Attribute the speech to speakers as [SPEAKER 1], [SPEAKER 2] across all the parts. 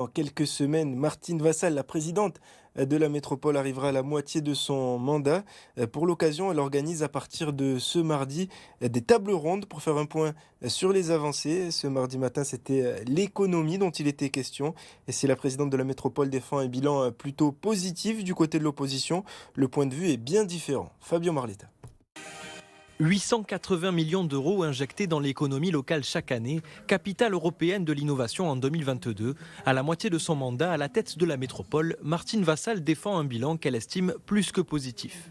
[SPEAKER 1] En quelques semaines, Martine Vassal, la présidente de la métropole, arrivera à la moitié de son mandat. Pour l'occasion, elle organise à partir de ce mardi des tables rondes pour faire un point sur les avancées. Ce mardi matin, c'était l'économie dont il était question. Et si la présidente de la métropole défend un bilan plutôt positif du côté de l'opposition, le point de vue est bien différent. Fabio Marletta.
[SPEAKER 2] 880 millions d'euros injectés dans l'économie locale chaque année, capitale européenne de l'innovation en 2022. À la moitié de son mandat à la tête de la métropole, Martine Vassal défend un bilan qu'elle estime plus que positif.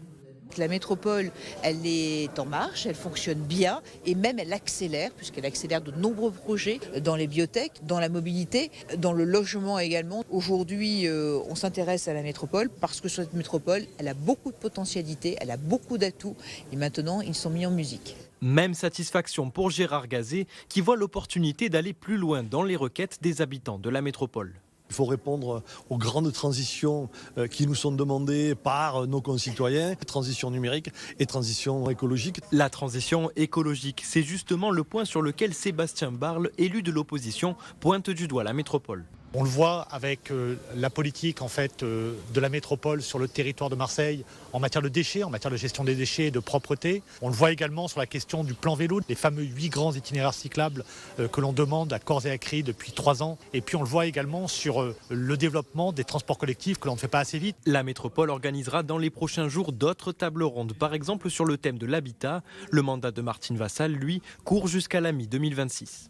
[SPEAKER 3] La métropole, elle est en marche, elle fonctionne bien et même elle accélère, puisqu'elle accélère de nombreux projets dans les biotech, dans la mobilité, dans le logement également. Aujourd'hui, on s'intéresse à la métropole parce que cette métropole, elle a beaucoup de potentialités, elle a beaucoup d'atouts et maintenant, ils sont mis en musique.
[SPEAKER 2] Même satisfaction pour Gérard Gazet, qui voit l'opportunité d'aller plus loin dans les requêtes des habitants de la métropole.
[SPEAKER 4] Il faut répondre aux grandes transitions qui nous sont demandées par nos concitoyens, transition numérique et transition écologique.
[SPEAKER 2] La transition écologique, c'est justement le point sur lequel Sébastien Barle, élu de l'opposition, pointe du doigt la métropole.
[SPEAKER 5] On le voit avec la politique de la métropole sur le territoire de Marseille en matière de déchets, en matière de gestion des déchets et de propreté. On le voit également sur la question du plan vélo, les fameux 8 grands itinéraires cyclables que l'on demande à corps et à cri depuis 3 ans. Et puis on le voit également sur le développement des transports collectifs que l'on ne fait pas assez vite.
[SPEAKER 2] La métropole organisera dans les prochains jours d'autres tables rondes, par exemple sur le thème de l'habitat. Le mandat de Martine Vassal, lui, court jusqu'à la mi-2026.